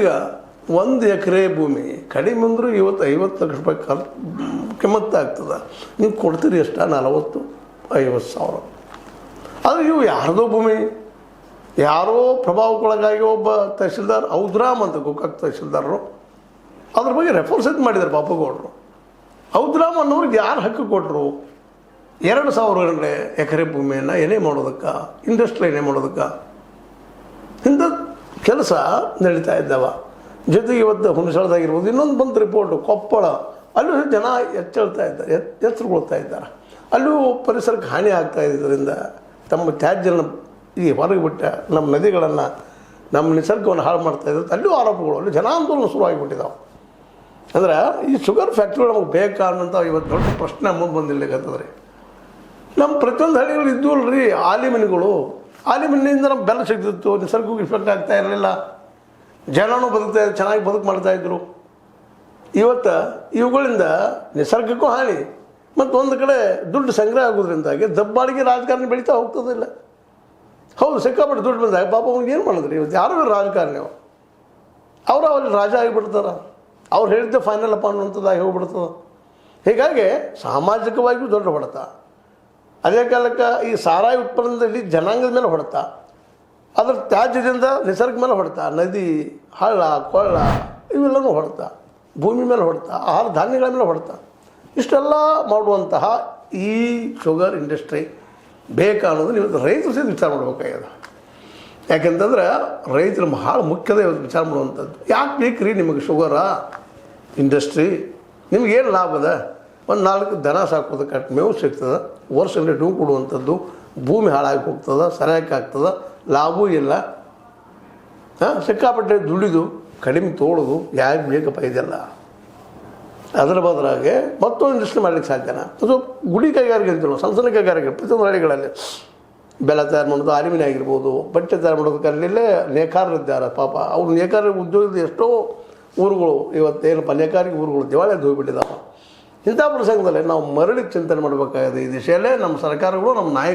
ಈಗ 1 ಎಕರೆ ಭೂಮಿ ಕಡಿಮೆ ಅಂದರೂ 50 ಲಕ್ಷ ರೂಪಾಯಿ ಕಿಮ್ಮತ್ತಾಗ್ತದೆ. ನೀವು ಕೊಡ್ತೀರಿ ಎಷ್ಟು? 40-50 ಸಾವಿರ. ಆದರೆ ಇವು ಯಾರ್ದೋ ಭೂಮಿ, ಯಾರೋ ಪ್ರಭಾವಕ್ಕೊಳಗಾಗಿ ಒಬ್ಬ ತಹಶೀಲ್ದಾರ್ ಔದ್ರಾಮ್ ಅಂತ ಗೋಕಾಕ್ ತಹಶೀಲ್ದಾರರು ಅದ್ರ ಬಗ್ಗೆ ರೆಫರೆನ್ಸ್ ಮಾಡಿದ್ದಾರೆ ಪಾಪಗೌಡರು. ಔದ್ರಾಮ್ ಅನ್ನೋರಿಗೆ ಯಾರು ಹಕ್ಕು ಕೊಟ್ಟರು? 2,000 ಎಕರೆ ಭೂಮಿಯನ್ನು ಏನೇ ಮಾಡೋದಕ್ಕೆ, ಇಂಡಸ್ಟ್ರಿ ಏನೇ ಮಾಡೋದಕ್ಕೆ ಇಂಥ ಕೆಲಸ ನಡೀತಾ ಇದ್ದಾವ. ಜೊತೆಗೆ ಇವತ್ತು ಹುಣಸಳದಾಗಿರ್ಬೋದು, ಇನ್ನೊಂದು ಬಂತು ರಿಪೋರ್ಟು ಕೊಪ್ಪಳ, ಅಲ್ಲೂ ಜನ ಎಚ್ಚಳ್ತಾ ಇದ್ದಾರೆ, ಎಚ್ಚರಗೊಳ್ತಾ ಇದ್ದಾರೆ. ಅಲ್ಲೂ ಪರಿಸರಕ್ಕೆ ಹಾನಿ ಆಗ್ತಾ ಇದ್ದರಿಂದ ತಮ್ಮ ತ್ಯಾಜ್ಯನ ಈ ಹೊರಗೆ ಬಿಟ್ಟ ನಮ್ಮ ನದಿಗಳನ್ನು, ನಮ್ಮ ನಿಸರ್ಗವನ್ನು ಹಾಳು ಮಾಡ್ತಾ ಇದ್ದಾರೆ. ಅಲ್ಲೂ ಆರೋಪಗಳು, ಅಲ್ಲಿ ಜನಾಂದೋಲನ ಶುರುವಾಗಿಬಿಟ್ಟಿದ್ದಾವೆ. ಅಂದ್ರೆ ಈ ಶುಗರ್ ಫ್ಯಾಕ್ಟ್ರಿಗಳು ನಮಗೆ ಬೇಕಾ ಅನ್ನೋಂಥ ಇವತ್ತು ದೊಡ್ಡ ಪ್ರಶ್ನೆ ಮುಂದೆ ಬಂದಿಲ್ಲಕತ್ತದ್ರಿ. ನಮ್ಮ ಪ್ರತಿಯೊಂದು ಹಳ್ಳಿಗಳು ಇದ್ದವು ಅಲ್ರಿ ಆಲಿಮನಿಗಳು. ಆಲಿಮನಿಂದ ನಮ್ಮ ಬೆಲ್ಲ ಸಿಗ್ತಿತ್ತು, ನಿಸರ್ಗಕ್ಕೆ ಇಫೆಕ್ಟ್ ಆಗ್ತಾ ಇರಲಿಲ್ಲ, ಜನನೂ ಬದುಕ್ತಾ ಇದ್ರು, ಚೆನ್ನಾಗಿ ಬದುಕು ಮಾಡ್ತಾಯಿದ್ರು. ಇವತ್ತು ಇವುಗಳಿಂದ ನಿಸರ್ಗಕ್ಕೂ ಹಾನಿ ಮತ್ತು ಒಂದು ಕಡೆ ದುಡ್ಡು ಸಂಗ್ರಹ ಆಗೋದ್ರಿಂದಾಗಿ ದಬ್ಬಾಳಿಗೆ ರಾಜಕಾರಣ ಬೆಳೀತಾ ಹೋಗ್ತದಿಲ್ಲ. ಹೌದು, ಸಿಕ್ಕಾಪಟ್ಟೆ ದುಡ್ಡು ಬಂದಾಗ ಪಾಪ ಅವ್ನಿಗೆ ಏನು ಮಾಡಿದ್ರಿ? ಇವತ್ತು ಯಾರು ರಾಜಕಾರಣಿ ಅವರು ಅಲ್ಲಿ ರಾಜ ಆಗಿಬಿಡ್ತಾರೆ. ಅವ್ರು ಹೇಳಿದ್ದೆ ಫೈನಲ್ ಅಪ್ಪ ಅನ್ನುವಂಥದ್ದಾಗಿ ಹೋಗ್ಬಿಡ್ತದೆ. ಹೀಗಾಗಿ ಸಾಮಾಜಿಕವಾಗಿಯೂ ದೊಡ್ಡ ಹೊಡೆತ, ಅದೇ ಕಾಲಕ್ಕೆ ಈ ಸಾರಾಯಿ ಉತ್ಪನ್ನದಲ್ಲಿ ಜನಾಂಗದ ಮೇಲೆ ಹೊಡೆತ, ಅದರ ತ್ಯಾಜ್ಯದಿಂದ ನಿಸರ್ಗ ಮೇಲೆ ಹೊಡೆತ, ನದಿ, ಹಳ್ಳ, ಕೊಳ್ಳ ಇವೆಲ್ಲವೂ ಹೊಡೆತ, ಭೂಮಿ ಮೇಲೆ ಹೊಡೆತ, ಆಹಾರ ಧಾನ್ಯಗಳ ಮೇಲೆ ಹೊಡೆತ. ಇಷ್ಟೆಲ್ಲ ಮಾಡುವಂತಹ ಈ ಶುಗರ್ ಇಂಡಸ್ಟ್ರಿ ಬೇಕಾ ಅನ್ನೋದು ಇವತ್ತು ರೈತರು ಸಹಿತ ವಿಚಾರ ಮಾಡಬೇಕಾಗ್ಯದ. ಯಾಕೆಂತಂದ್ರೆ ರೈತರು ಬಹಳ ಮುಖ್ಯದ ಇವತ್ತು ವಿಚಾರ ಮಾಡುವಂಥದ್ದು. ಯಾಕೆ ಬೇಕ್ರಿ ನಿಮಗೆ ಶುಗರಾ ಇಂಡಸ್ಟ್ರಿ? ನಿಮಗೇನು ಲಾಭ ಅದ? ಒಂದು 4 ದನ ಸಾಕೋದಕ್ಕೆ ಅಷ್ಟು ಮೇವು ಸಿಗ್ತದೆ, ವರ್ಷದಲ್ಲಿ ಡೂ ಕೊಡುವಂಥದ್ದು, ಭೂಮಿ ಹಾಳಾಗಿ ಹೋಗ್ತದೆ, ಸರಿಯಾಗಿ ಆಗ್ತದೆ, ಲಾಭವೂ ಇಲ್ಲ. ಸಿಕ್ಕಾಪಟ್ಟೆ ದುಡಿದು ಕಡಿಮೆ ತೋಳೋದು ಯಾಕೆ ಬೇಕಪ್ಪ ಇದೆಲ್ಲ? ಅದರ ಬದಲಾಗಿ ಮತ್ತೊಂದು ಇಂಡಸ್ಟ್ರಿ ಮಾಡ್ಲಿಕ್ಕೆ ಸಾಧ್ಯನಾ? ಅದು ಗುಡಿ ಕೈಗಾರಿಕೆ ಅಂತೀವಿ, ಸಣ್ಣ ಸಣ್ಣ ಕೈಗಾರಿಕೆ ಪ್ರತಿಯೊಂದು ಹಳ್ಳಿಗಳಲ್ಲಿ ಬೆಲ್ಲ ತಯಾರು ಮಾಡೋದು, ಅರಿವಿನ ಆಗಿರ್ಬೋದು, ಬಟ್ಟೆ ತಯಾರು ಮಾಡೋದಕ್ಕಲ್ಲೇ ನೇಕಾರರಿದ್ದಾರೆ. ಪಾಪ ಅವ್ರು ನೇಕಾರ ಉದ್ಯೋಗದ ಎಷ್ಟೋ ಊರುಗಳು ಇವತ್ತೇನಪ್ಪ ನೇಕಾರಿಕೆ ಊರುಗಳು ದಿವಾಳಿಯಾಗಿ ಹೋಗಿಬಿಟ್ಟಿದ್ದಾವೆ. ಇಂಥ ಪ್ರಸಂಗದಲ್ಲಿ ನಾವು ಮರಳಿ ಚಿಂತನೆ ಮಾಡಬೇಕಾಗಿದೆ. ಈ ದಿಶೆಯಲ್ಲೇ ನಮ್ಮ ಸರ್ಕಾರಗಳು, ನಮ್ಮ ನಾಯಕರು